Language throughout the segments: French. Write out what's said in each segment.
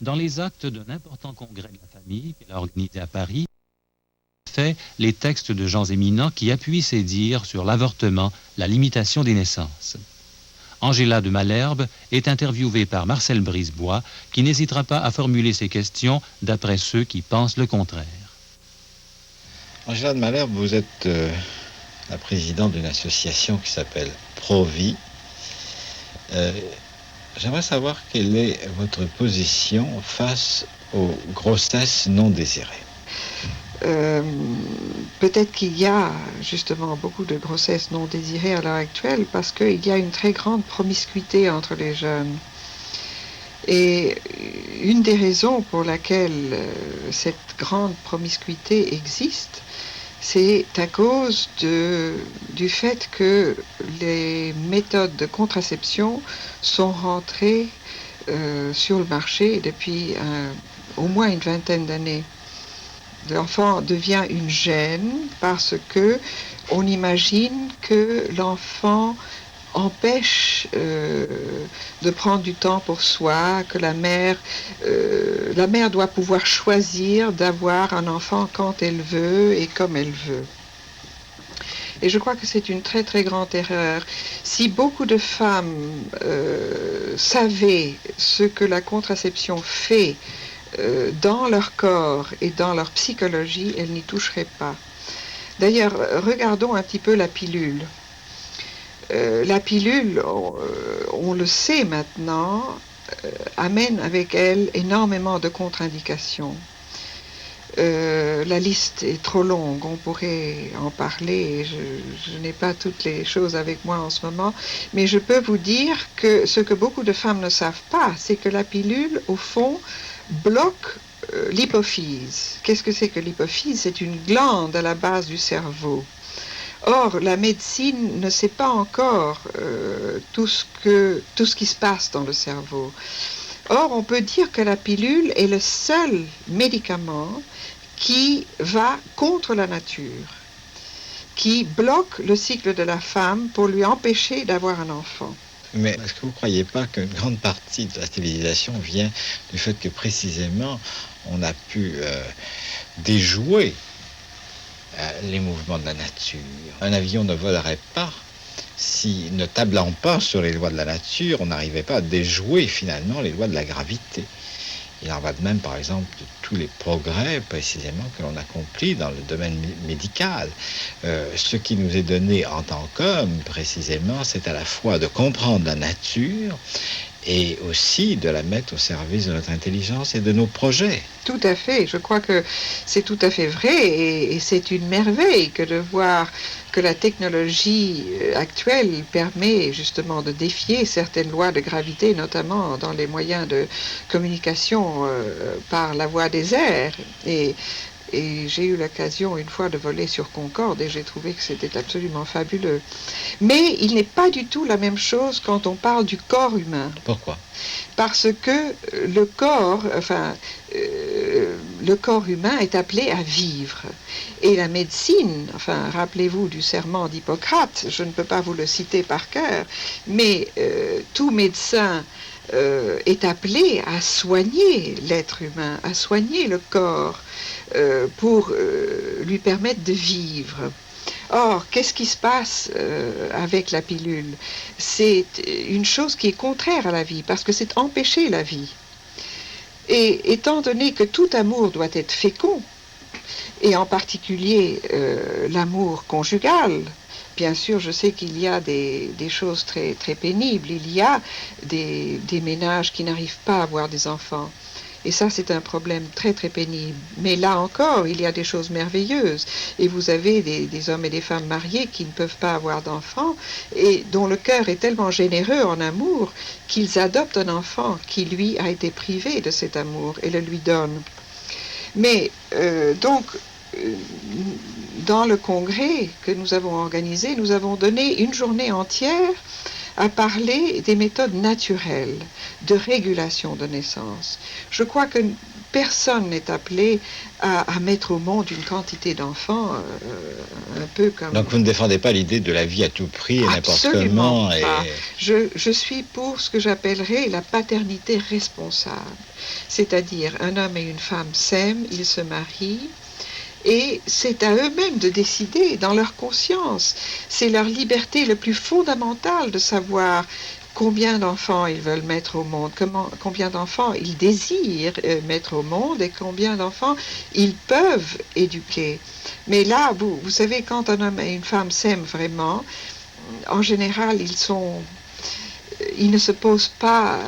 Dans les actes d'un important congrès de la famille qu'elle a organisé à Paris, fait les textes de gens éminents qui appuient ses dires sur l'avortement, la limitation des naissances. Angela de Malherbe est interviewée par Marcel Brisebois, qui n'hésitera pas à formuler ses questions d'après ceux qui pensent le contraire. Angela de Malherbe, vous êtes la présidente d'une association qui s'appelle Pro-Vie. J'aimerais savoir quelle est votre position face aux grossesses non désirées. Peut-être qu'il y a justement beaucoup de grossesses non désirées à l'heure actuelle parce qu'il y a une très grande promiscuité entre les jeunes. Et une des raisons pour laquelle cette grande promiscuité existe, c'est à cause du fait que les méthodes de contraception sont rentrées sur le marché depuis au moins une vingtaine d'années. L'enfant devient une gêne parce que on imagine que l'enfant empêche de prendre du temps pour soi, que la mère doit pouvoir choisir d'avoir un enfant quand elle veut et comme elle veut. Et je crois que c'est une très très grande erreur. Si beaucoup de femmes savaient ce que la contraception fait dans leur corps et dans leur psychologie, elles n'y toucheraient pas. D'ailleurs, regardons un petit peu la pilule. La pilule, on le sait maintenant, amène avec elle énormément de contre-indications. La liste est trop longue, on pourrait en parler, je n'ai pas toutes les choses avec moi en ce moment, mais je peux vous dire que ce que beaucoup de femmes ne savent pas, c'est que la pilule, au fond, bloque l'hypophyse. Qu'est-ce que c'est que l'hypophyse? C'est une glande à la base du cerveau. Or, la médecine ne sait pas encore tout ce qui se passe dans le cerveau. Or, on peut dire que la pilule est le seul médicament qui va contre la nature, qui bloque le cycle de la femme pour lui empêcher d'avoir un enfant. Mais est-ce que vous ne croyez pas qu'une grande partie de la civilisation vient du fait que précisément on a pu déjouer les mouvements de la nature? Un avion ne volerait pas si, ne tablant pas sur les lois de la nature, on n'arrivait pas à déjouer finalement les lois de la gravité. Il en va de même, par exemple, de tous les progrès, précisément, que l'on accomplit dans le domaine médical. Ce qui nous est donné en tant qu'homme, précisément, c'est à la fois de comprendre la nature et aussi de la mettre au service de notre intelligence et de nos projets. Tout à fait, je crois que c'est tout à fait vrai et c'est une merveille que de voir que la technologie actuelle permet justement de défier certaines lois de gravité, notamment dans les moyens de communication par la voie des airs. Et j'ai eu l'occasion une fois de voler sur Concorde et j'ai trouvé que c'était absolument fabuleux. Mais il n'est pas du tout la même chose quand on parle du corps humain. Pourquoi? Parce que le corps humain est appelé à vivre. Et la médecine, rappelez-vous du serment d'Hippocrate, je ne peux pas vous le citer par cœur, mais tout médecin est appelé à soigner l'être humain, à soigner le corps pour lui permettre de vivre. Or, qu'est-ce qui se passe avec la pilule? C'est une chose qui est contraire à la vie, parce que c'est empêcher la vie. Et étant donné que tout amour doit être fécond, et en particulier l'amour conjugal, bien sûr, je sais qu'il y a des choses très, très pénibles. Il y a des ménages qui n'arrivent pas à avoir des enfants. Et ça, c'est un problème très, très pénible. Mais là encore, il y a des choses merveilleuses. Et vous avez des hommes et des femmes mariés qui ne peuvent pas avoir d'enfants et dont le cœur est tellement généreux en amour qu'ils adoptent un enfant qui, lui, a été privé de cet amour et le lui donnent. Mais dans le congrès que nous avons organisé, nous avons donné une journée entière à parler des méthodes naturelles de régulation de naissance. Je crois que personne n'est appelé à mettre au monde une quantité d'enfants un peu comme... Donc vous ne défendez pas l'idée de la vie à tout prix et n'importe Absolument comment pas. Je suis pour ce que j'appellerais la paternité responsable. C'est-à-dire un homme et une femme s'aiment, ils se marient, et c'est à eux-mêmes de décider dans leur conscience. C'est leur liberté le plus fondamentale de savoir combien d'enfants ils veulent mettre au monde, combien d'enfants ils désirent mettre au monde et combien d'enfants ils peuvent éduquer. Mais là, vous savez, quand un homme et une femme s'aiment vraiment, en général, ils ne se posent pas,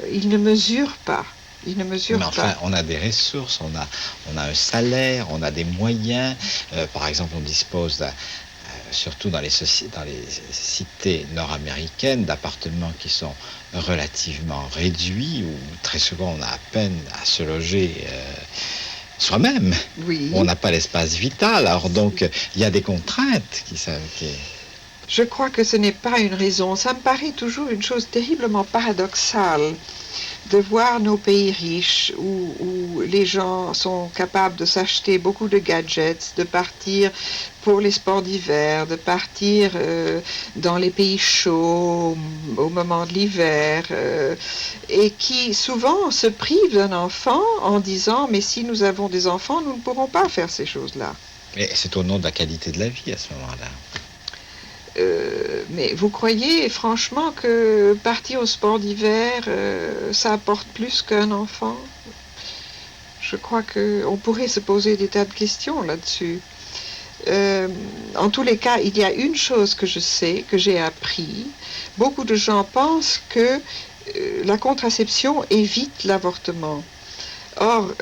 ils ne mesurent pas. Ils ne mesurent Mais enfin, pas. on a des ressources, on a un salaire, on a des moyens. Par exemple, on dispose, surtout dans les cités nord-américaines, d'appartements qui sont relativement réduits, où très souvent on a à peine à se loger soi-même. Oui. On n'a pas l'espace vital. Alors donc, il y a des contraintes Je crois que ce n'est pas une raison. Ça me paraît toujours une chose terriblement paradoxale de voir nos pays riches où les gens sont capables de s'acheter beaucoup de gadgets, de partir pour les sports d'hiver, de partir dans les pays chauds au moment de l'hiver, et qui souvent se privent d'un enfant en disant « mais si nous avons des enfants, nous ne pourrons pas faire ces choses-là ». Et c'est au nom de la qualité de la vie à ce moment-là. Mais vous croyez franchement que partir au sport d'hiver, ça apporte plus qu'un enfant? Je crois qu'on pourrait se poser des tas de questions là-dessus. En tous les cas, il y a une chose que je sais, que j'ai appris. Beaucoup de gens pensent que la contraception évite l'avortement. Or,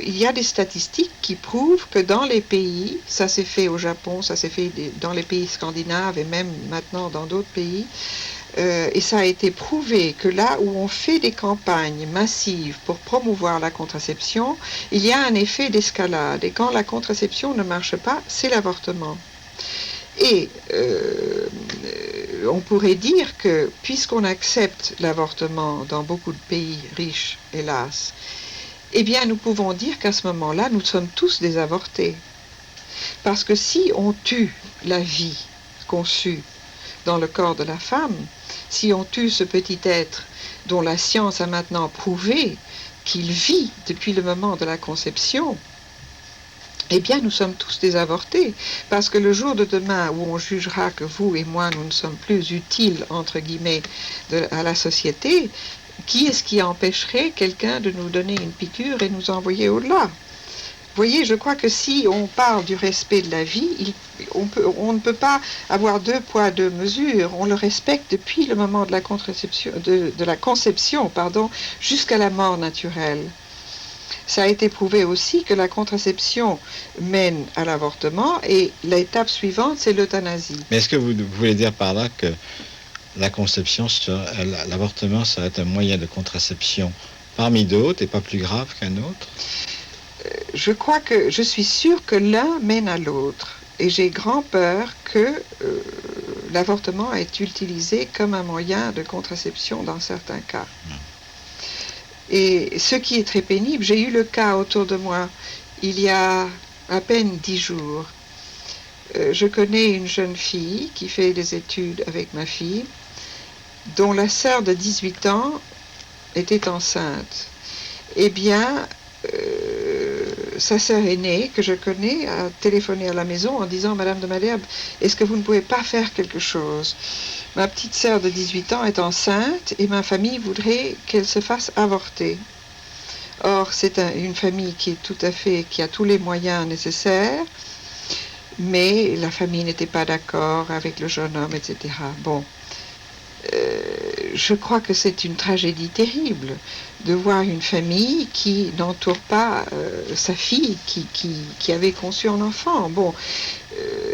il y a des statistiques qui prouvent que dans les pays, ça s'est fait au Japon, ça s'est fait dans les pays scandinaves et même maintenant dans d'autres pays, et ça a été prouvé que là où on fait des campagnes massives pour promouvoir la contraception, il y a un effet d'escalade. Et quand la contraception ne marche pas, c'est l'avortement. Et on pourrait dire que puisqu'on accepte l'avortement dans beaucoup de pays riches, hélas, eh bien, nous pouvons dire qu'à ce moment-là, nous sommes tous des avortés. Parce que si on tue la vie conçue dans le corps de la femme, si on tue ce petit être dont la science a maintenant prouvé qu'il vit depuis le moment de la conception, eh bien, nous sommes tous des avortés. Parce que le jour de demain où on jugera que vous et moi, nous ne sommes plus utiles, entre guillemets, à la société, qui est-ce qui empêcherait quelqu'un de nous donner une piqûre et nous envoyer au-delà? Vous voyez, je crois que si on parle du respect de la vie, on ne peut pas avoir deux poids, deux mesures. On le respecte depuis le moment de la conception, jusqu'à la mort naturelle. Ça a été prouvé aussi que la contraception mène à l'avortement et l'étape suivante, c'est l'euthanasie. Mais est-ce que vous voulez dire par là que la conception, l'avortement serait un moyen de contraception parmi d'autres et pas plus grave qu'un autre? Je suis sûre que l'un mène à l'autre. Et j'ai grand peur que l'avortement est utilisé comme un moyen de contraception dans certains cas. Et ce qui est très pénible, j'ai eu le cas autour de moi il y a à peine 10 jours. Je connais une jeune fille qui fait des études avec ma fille, dont la sœur de 18 ans était enceinte. Eh bien, sa sœur aînée, que je connais, a téléphoné à la maison en disant « Madame de Malherbe, est-ce que vous ne pouvez pas faire quelque chose? Ma petite sœur de 18 ans est enceinte et ma famille voudrait qu'elle se fasse avorter. » Or, c'est une famille qui a tous les moyens nécessaires, mais la famille n'était pas d'accord avec le jeune homme, etc. Bon. Je crois que c'est une tragédie terrible de voir une famille qui n'entoure pas sa fille qui avait conçu un enfant. Bon,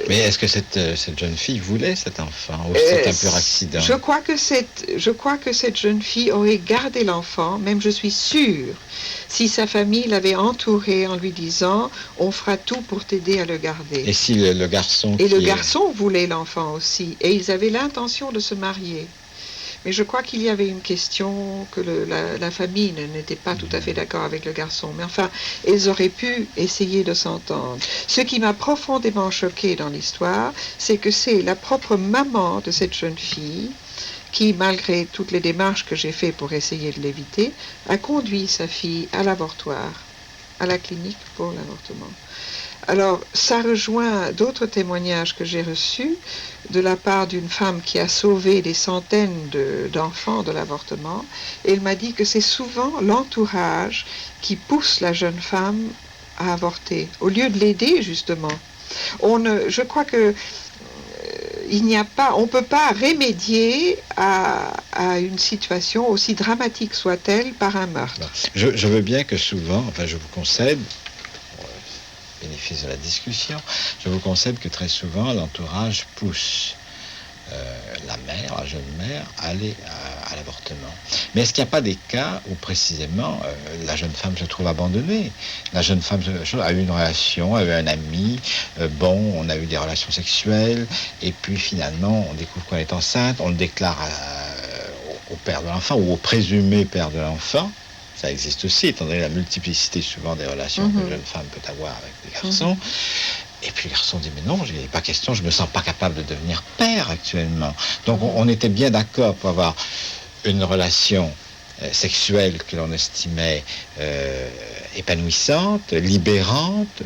mais est-ce que cette jeune fille voulait cet enfant ou c'est un pur accident? Je crois que cette jeune fille aurait gardé l'enfant, même je suis sûre, si sa famille l'avait entourée en lui disant « on fera tout pour t'aider à le garder ». Et si le garçon... Et le garçon voulait l'enfant aussi, et ils avaient l'intention de se marier. Mais je crois qu'il y avait une question que la famille n'était pas tout à fait d'accord avec le garçon. Mais enfin, ils auraient pu essayer de s'entendre. Ce qui m'a profondément choqué dans l'histoire, c'est que c'est la propre maman de cette jeune fille qui, malgré toutes les démarches que j'ai faites pour essayer de l'éviter, a conduit sa fille à l'avortoir, à la clinique pour l'avortement. Alors, ça rejoint d'autres témoignages que j'ai reçus de la part d'une femme qui a sauvé des centaines d'enfants de l'avortement. Et elle m'a dit que c'est souvent l'entourage qui pousse la jeune femme à avorter, au lieu de l'aider, justement. Je crois que on ne peut pas remédier à une situation aussi dramatique soit-elle par un meurtre. Je veux bien que souvent, enfin je vous concède, bénéfice de la discussion, je vous concède que très souvent l'entourage pousse la jeune mère, à aller à l'avortement. Mais est-ce qu'il n'y a pas des cas où précisément la jeune femme se trouve abandonnée? La jeune femme a eu une relation, a eu un ami, on a eu des relations sexuelles, et puis finalement on découvre qu'on est enceinte, on le déclare au père de l'enfant ou au présumé père de l'enfant. Ça existe aussi, étant donné la multiplicité souvent des relations que une jeune femme peut avoir avec des garçons. Et puis le garçon dit, mais non, il n'est pas question, je ne me sens pas capable de devenir père actuellement. Donc on était bien d'accord pour avoir une relation sexuelle que l'on estimait épanouissante, libérante,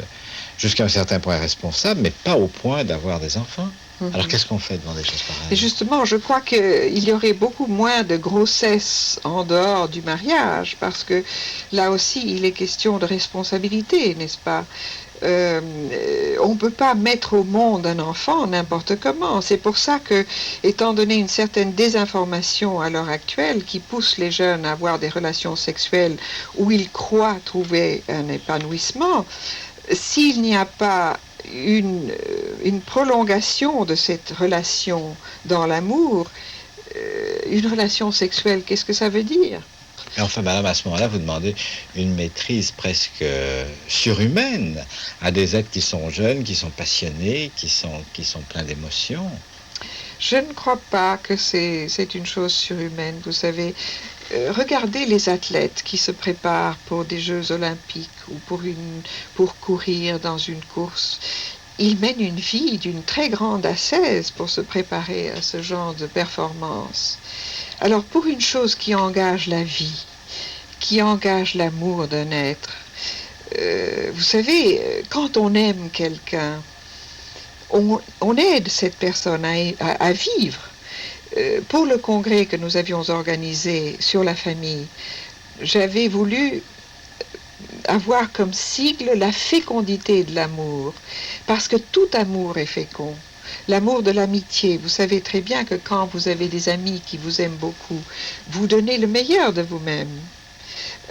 jusqu'à un certain point responsable, mais pas au point d'avoir des enfants. Alors qu'est-ce qu'on fait devant des choses pareilles? Et justement, je crois qu'il y aurait beaucoup moins de grossesse en dehors du mariage, parce que là aussi, il est question de responsabilité, n'est-ce pas? On ne peut pas mettre au monde un enfant n'importe comment. C'est pour ça que, étant donné une certaine désinformation à l'heure actuelle qui pousse les jeunes à avoir des relations sexuelles où ils croient trouver un épanouissement, s'il n'y a pas une prolongation de cette relation dans l'amour, une relation sexuelle, qu'est-ce que ça veut dire? Et enfin, madame, à ce moment-là, vous demandez une maîtrise presque surhumaine à des êtres qui sont jeunes, qui sont passionnés, qui sont pleins d'émotions. Je ne crois pas que c'est une chose surhumaine, vous savez. Regardez les athlètes qui se préparent pour des Jeux olympiques ou pour courir dans une course. Ils mènent une vie d'une très grande ascèse pour se préparer à ce genre de performance. Alors pour une chose qui engage la vie, qui engage l'amour d'un être, vous savez, quand on aime quelqu'un, on aide cette personne à vivre. Pour le congrès que nous avions organisé sur la famille, j'avais voulu avoir comme sigle la fécondité de l'amour, parce que tout amour est fécond. L'amour de l'amitié, vous savez très bien que quand vous avez des amis qui vous aiment beaucoup, vous donnez le meilleur de vous-même.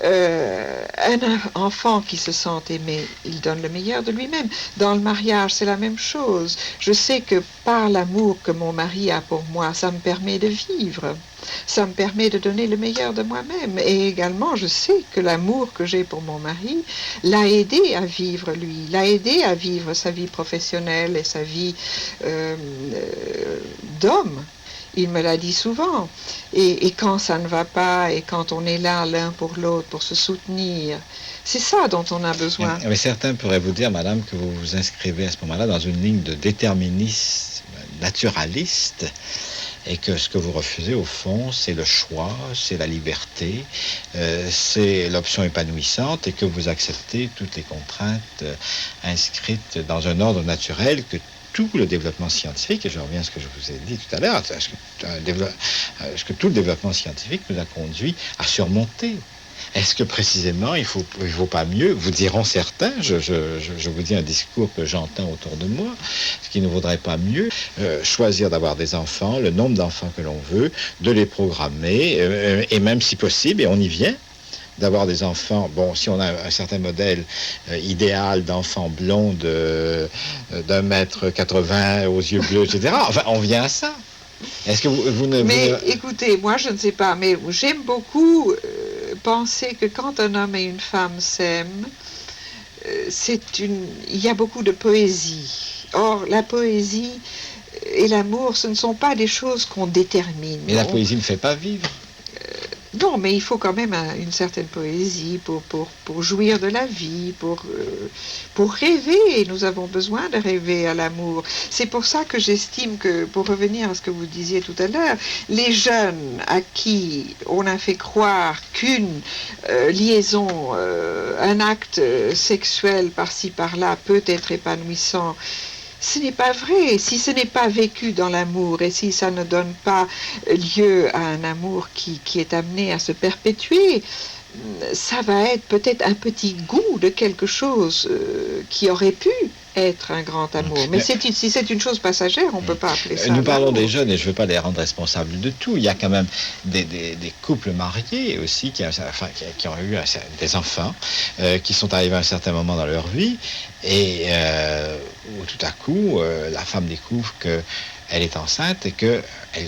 Un enfant qui se sent aimé, il donne le meilleur de lui-même. Dans le mariage, c'est la même chose. Je sais que par l'amour que mon mari a pour moi, ça me permet de vivre. Ça me permet de donner le meilleur de moi-même. Et également, je sais que l'amour que j'ai pour mon mari l'a aidé à vivre, lui. L'a aidé à vivre sa vie professionnelle et sa vie d'homme. Il me l'a dit souvent. Et quand ça ne va pas, et quand on est là l'un pour l'autre, pour se soutenir, c'est ça dont on a besoin. Mais certains pourraient vous dire, madame, que vous vous inscrivez à ce moment-là dans une ligne de déterminisme naturaliste, et que ce que vous refusez, au fond, c'est le choix, c'est la liberté, c'est l'option épanouissante, et que vous acceptez toutes les contraintes inscrites dans un ordre naturel que tout le développement scientifique, et je reviens à ce que je vous ai dit tout à l'heure, à ce que tout le développement scientifique nous a conduit à surmonter. Est-ce que précisément, il faut pas mieux, vous diront certains, je vous dis un discours que j'entends autour de moi, ce qui ne vaudrait pas mieux, choisir d'avoir des enfants, le nombre d'enfants que l'on veut, de les programmer, et même si possible, et on y vient, d'avoir des enfants, bon, si on a un certain modèle idéal d'enfant blond d'1m80 aux yeux bleus, etc., enfin, on vient à ça. Est-ce que vous ne... Mais écoutez, moi je ne sais pas, mais j'aime beaucoup penser que quand un homme et une femme s'aiment, il y a beaucoup de poésie. Or, la poésie et l'amour, ce ne sont pas des choses qu'on détermine. Mais la poésie ne fait pas vivre. Non, mais il faut quand même une certaine poésie pour jouir de la vie, pour rêver. Nous avons besoin de rêver à l'amour. C'est pour ça que j'estime que, pour revenir à ce que vous disiez tout à l'heure, les jeunes à qui on a fait croire qu'une liaison, un acte sexuel par-ci par-là peut être épanouissant, ce n'est pas vrai. Si ce n'est pas vécu dans l'amour et si ça ne donne pas lieu à un amour qui est amené à se perpétuer, ça va être peut-être un petit goût de quelque chose qui aurait pu être un grand amour. Mais si c'est une chose passagère, on ne peut pas appeler ça. Nous parlons l'amour. des jeunes et je ne veux pas les rendre responsables de tout. Il y a quand même des couples mariés aussi qui ont eu des enfants, qui sont arrivés à un certain moment dans leur vie et où tout à coup, la femme découvre qu'elle est enceinte et qu'elle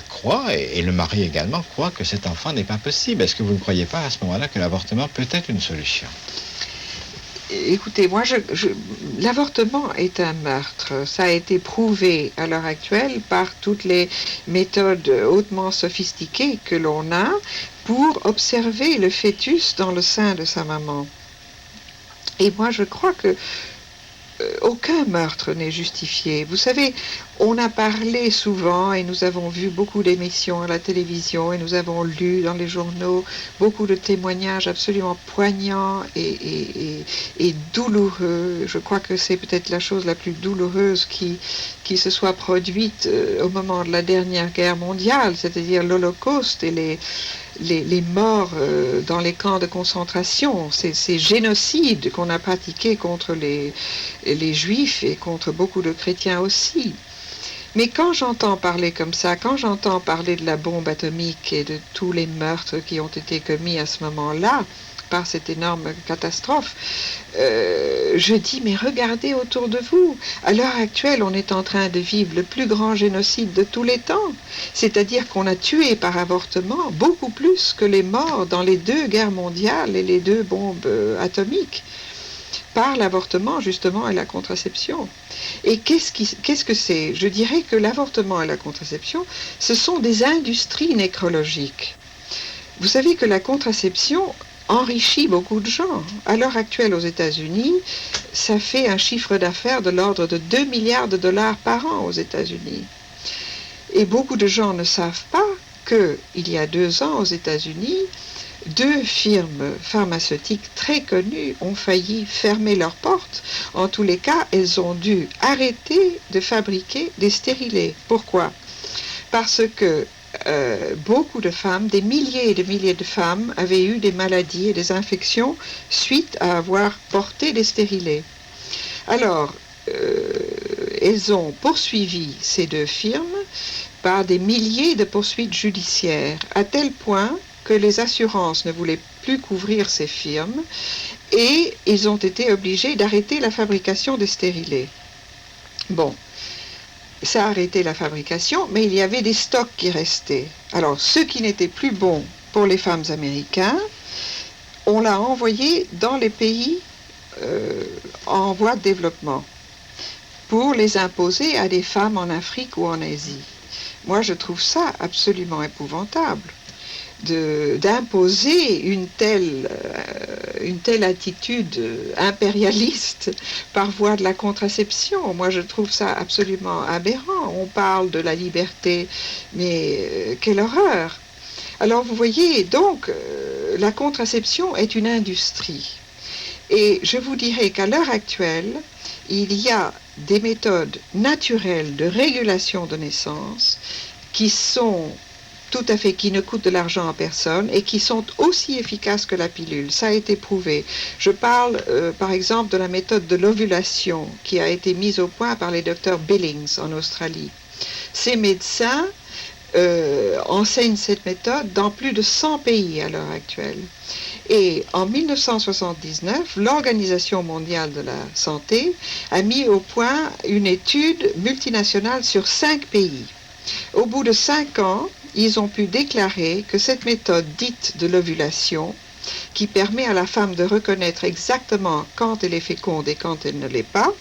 croit, et le mari également croit que cet enfant n'est pas possible. Est-ce que vous ne croyez pas à ce moment-là que l'avortement peut être une solution ? Écoutez, moi, l'avortement est un meurtre. Ça a été prouvé à l'heure actuelle par toutes les méthodes hautement sophistiquées que l'on a pour observer le fœtus dans le sein de sa maman. Et moi, je crois que aucun meurtre n'est justifié. Vous savez, on a parlé souvent et nous avons vu beaucoup d'émissions à la télévision et nous avons lu dans les journaux beaucoup de témoignages absolument poignants et douloureux. Je crois que c'est peut-être la chose la plus douloureuse qui se soit produite au moment de la dernière guerre mondiale, c'est-à-dire l'Holocauste et les morts dans les camps de concentration, ces génocides qu'on a pratiqués contre les Juifs et contre beaucoup de chrétiens aussi. Mais quand j'entends parler comme ça, quand j'entends parler de la bombe atomique et de tous les meurtres qui ont été commis à ce moment-là, par cette énorme catastrophe, je dis, mais regardez autour de vous. À l'heure actuelle, on est en train de vivre le plus grand génocide de tous les temps. C'est-à-dire qu'on a tué par avortement beaucoup plus que les morts dans les 2 guerres mondiales et les 2 bombes atomiques, par l'avortement justement et la contraception. Et qu'est-ce que c'est ? Je dirais que l'avortement et la contraception, ce sont des industries nécrologiques. Vous savez que la contraception enrichit beaucoup de gens. À l'heure actuelle aux États-Unis, ça fait un chiffre d'affaires de l'ordre de 2 milliards de dollars par an aux États-Unis. Et beaucoup de gens ne savent pas qu'il y a 2 ans aux États-Unis, 2 firmes pharmaceutiques très connues ont failli fermer leurs portes. En tous les cas, elles ont dû arrêter de fabriquer des stérilés. Pourquoi ? Parce que beaucoup de femmes, des milliers et des milliers de femmes avaient eu des maladies et des infections suite à avoir porté des stérilés. Alors, elles ont poursuivi ces 2 firmes par des milliers de poursuites judiciaires, à tel point que les assurances ne voulaient plus couvrir ces firmes et ils ont été obligés d'arrêter la fabrication des stérilés. Bon, ça a arrêté la fabrication, mais il y avait des stocks qui restaient. Alors, ce qui n'était plus bon pour les femmes américaines, on l'a envoyé dans les pays en voie de développement pour les imposer à des femmes en Afrique ou en Asie. Moi, je trouve ça absolument épouvantable d'imposer une telle attitude impérialiste par voie de la contraception. Moi, je trouve ça absolument aberrant. On parle de la liberté, mais quelle horreur! Alors, vous voyez, donc, la contraception est une industrie. Et je vous dirais qu'à l'heure actuelle, il y a des méthodes naturelles de régulation de naissance qui ne coûtent de l'argent à personne et qui sont aussi efficaces que la pilule. Ça a été prouvé. Je parle par exemple de la méthode de l'ovulation qui a été mise au point par les docteurs Billings en Australie. Ces médecins enseignent cette méthode dans plus de 100 pays à l'heure actuelle. Et en 1979, l'Organisation mondiale de la santé a mis au point une étude multinationale sur 5 pays. Au bout de 5 ans, ils ont pu déclarer que cette méthode dite de l'ovulation, qui permet à la femme de reconnaître exactement quand elle est féconde et quand elle ne l'est pas,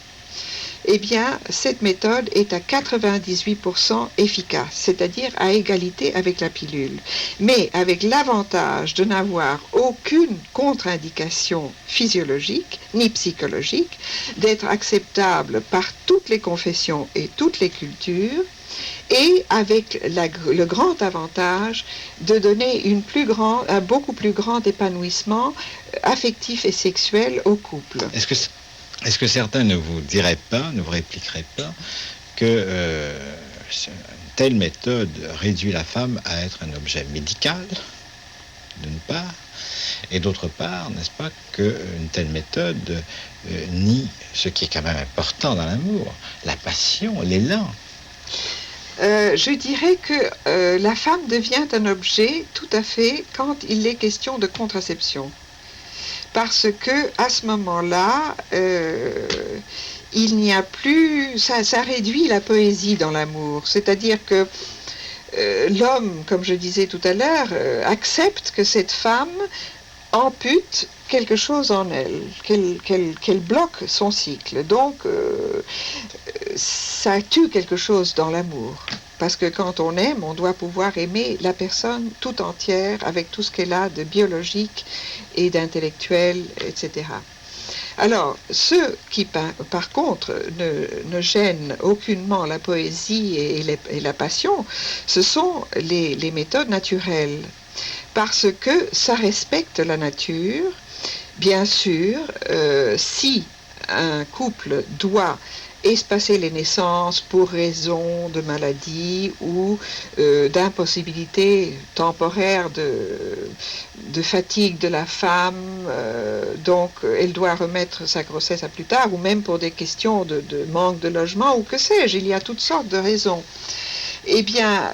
eh bien, cette méthode est à 98% efficace, c'est-à-dire à égalité avec la pilule, mais avec l'avantage de n'avoir aucune contre-indication physiologique ni psychologique, d'être acceptable par toutes les confessions et toutes les cultures, et avec le grand avantage de donner un beaucoup plus grand épanouissement affectif et sexuel au couple. Est-ce que certains ne vous diraient pas, ne vous répliqueraient pas, que une telle méthode réduit la femme à être un objet médical, d'une part, et d'autre part, n'est-ce pas, qu'une telle méthode nie ce qui est quand même important dans l'amour, la passion, l'élan. Je dirais que la femme devient un objet tout à fait quand il est question de contraception. Parce que à ce moment-là, il n'y a plus, ça réduit la poésie dans l'amour. C'est-à-dire que l'homme, comme je disais tout à l'heure, accepte que cette femme ampute quelque chose en elle, qu'elle bloque son cycle. Donc, ça tue quelque chose dans l'amour. Parce que quand on aime, on doit pouvoir aimer la personne tout entière, avec tout ce qu'elle a de biologique et d'intellectuel, etc. Alors, ceux qui, par contre, ne gênent aucunement la poésie et la passion, ce sont les méthodes naturelles. Parce que ça respecte la nature. Bien sûr, si un couple doit espacer les naissances pour raison de maladie ou d'impossibilité temporaire de fatigue de la femme, donc elle doit remettre sa grossesse à plus tard, ou même pour des questions de manque de logement, ou que sais-je, il y a toutes sortes de raisons. Eh bien,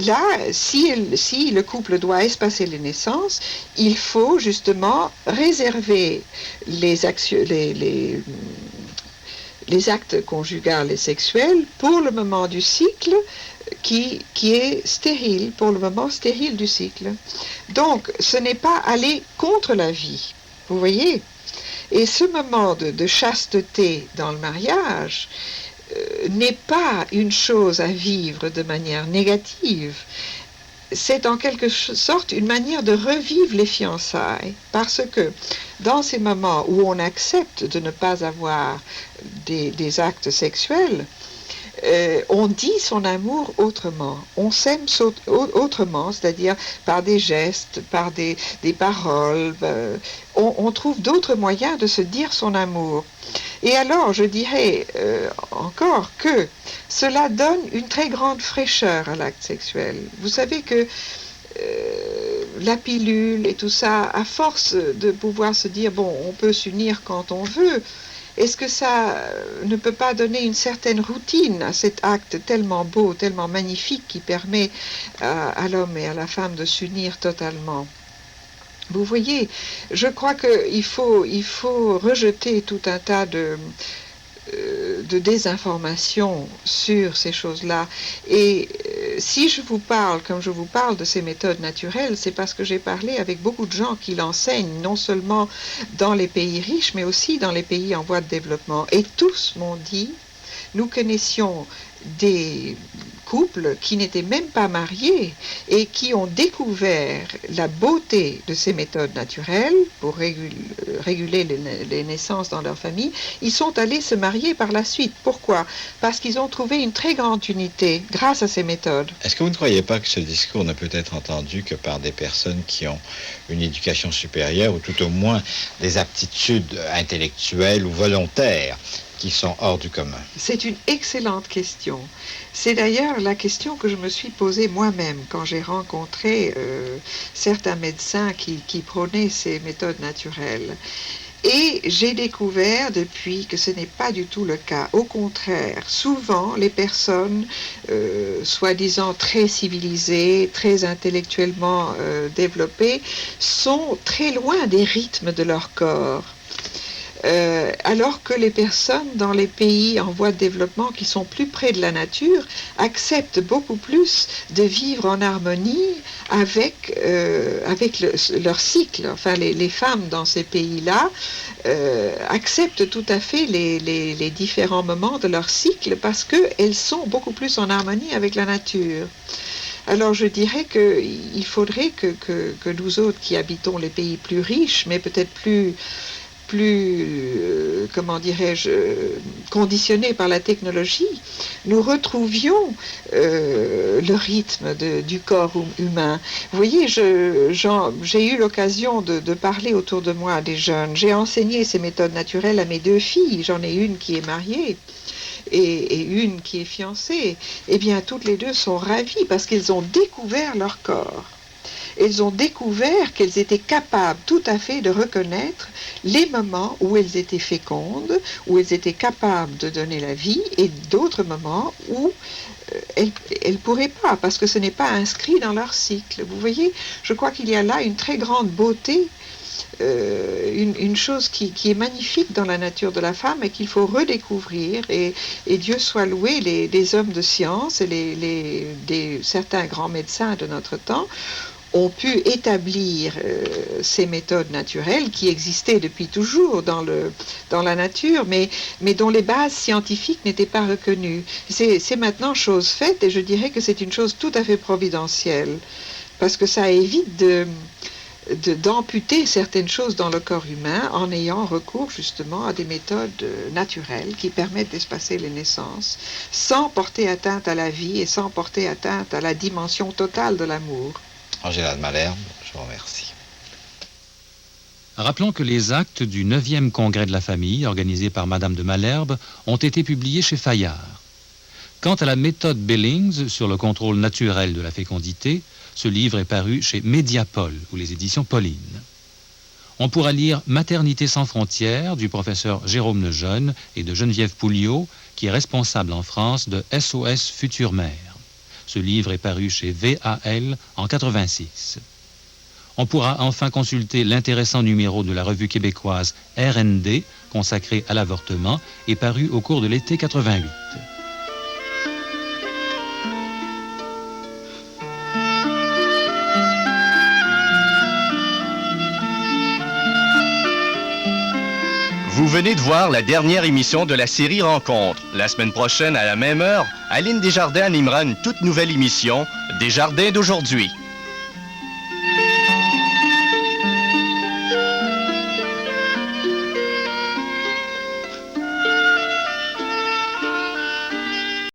là, si le couple doit espacer les naissances, il faut justement réserver les actes conjugaux et sexuels pour le moment du cycle qui est stérile, pour le moment stérile du cycle. Donc, ce n'est pas aller contre la vie, vous voyez. Et ce moment de chasteté dans le mariage n'est pas une chose à vivre de manière négative. C'est en quelque sorte une manière de revivre les fiançailles, parce que dans ces moments où on accepte de ne pas avoir des actes sexuels, on dit son amour autrement, on s'aime autrement, c'est-à-dire par des gestes, par des paroles, on trouve d'autres moyens de se dire son amour. Et alors, je dirais encore que cela donne une très grande fraîcheur à l'acte sexuel. Vous savez que la pilule et tout ça, à force de pouvoir se dire, bon, on peut s'unir quand on veut, est-ce que ça ne peut pas donner une certaine routine à cet acte tellement beau, tellement magnifique qui permet à l'homme et à la femme de s'unir totalement ? Vous voyez, je crois qu'il faut rejeter tout un tas de désinformation sur ces choses-là. Et si je vous parle, comme je vous parle de ces méthodes naturelles, c'est parce que j'ai parlé avec beaucoup de gens qui l'enseignent, non seulement dans les pays riches, mais aussi dans les pays en voie de développement. Et tous m'ont dit, nous connaissions des couples qui n'étaient même pas mariés et qui ont découvert la beauté de ces méthodes naturelles pour réguler les naissances dans leur famille. Ils sont allés se marier par la suite. Pourquoi ? Parce qu'ils ont trouvé une très grande unité grâce à ces méthodes. Est-ce que vous ne croyez pas que ce discours ne peut être entendu que par des personnes qui ont une éducation supérieure ou tout au moins des aptitudes intellectuelles ou volontaires qui sont hors du commun? C'est une excellente question. C'est d'ailleurs la question que je me suis posée moi-même quand j'ai rencontré certains médecins qui prônaient ces méthodes naturelles. Et j'ai découvert depuis que ce n'est pas du tout le cas. Au contraire, souvent les personnes, soi-disant très civilisées, très intellectuellement développées, sont très loin des rythmes de leur corps. alors que les personnes dans les pays en voie de développement qui sont plus près de la nature acceptent beaucoup plus de vivre en harmonie avec leur cycle. Enfin, les femmes dans ces pays-là acceptent tout à fait les différents moments de leur cycle parce qu'elles sont beaucoup plus en harmonie avec la nature. Alors je dirais qu'il faudrait que nous autres qui habitons les pays plus riches, mais peut-être plus comment dirais-je, conditionnés par la technologie, nous retrouvions le rythme du corps humain. Vous voyez, j'ai eu l'occasion de parler autour de moi à des jeunes. J'ai enseigné ces méthodes naturelles à mes 2 filles. J'en ai une qui est mariée et une qui est fiancée. Eh bien, toutes les 2 sont ravies parce qu'elles ont découvert leur corps. Elles ont découvert qu'elles étaient capables tout à fait de reconnaître les moments où elles étaient fécondes, où elles étaient capables de donner la vie, et d'autres moments où elles ne pourraient pas, parce que ce n'est pas inscrit dans leur cycle. Vous voyez, je crois qu'il y a là une très grande beauté, une chose qui est magnifique dans la nature de la femme et qu'il faut redécouvrir, et Dieu soit loué, les hommes de science et certains grands médecins de notre temps ont pu établir ces méthodes naturelles qui existaient depuis toujours dans la nature, mais dont les bases scientifiques n'étaient pas reconnues. C'est maintenant chose faite, et je dirais que c'est une chose tout à fait providentielle, parce que ça évite d'amputer certaines choses dans le corps humain en ayant recours justement à des méthodes naturelles qui permettent d'espacer les naissances sans porter atteinte à la vie et sans porter atteinte à la dimension totale de l'amour. Angela de Malherbe, je vous remercie. Rappelons que les actes du 9e congrès de la famille, organisé par Madame de Malherbe, ont été publiés chez Fayard. Quant à la méthode Billings sur le contrôle naturel de la fécondité, ce livre est paru chez Mediapol, ou les éditions Pauline. On pourra lire Maternité sans frontières du professeur Jérôme Lejeune et de Geneviève Pouliot, qui est responsable en France de SOS Future Mère. Ce livre est paru chez VAL en 86. On pourra enfin consulter l'intéressant numéro de la revue québécoise RND, consacré à l'avortement, et paru au cours de l'été 88. Vous venez de voir la dernière émission de la série Rencontre. La semaine prochaine, à la même heure, Aline Desjardins animera une toute nouvelle émission, Desjardins d'aujourd'hui.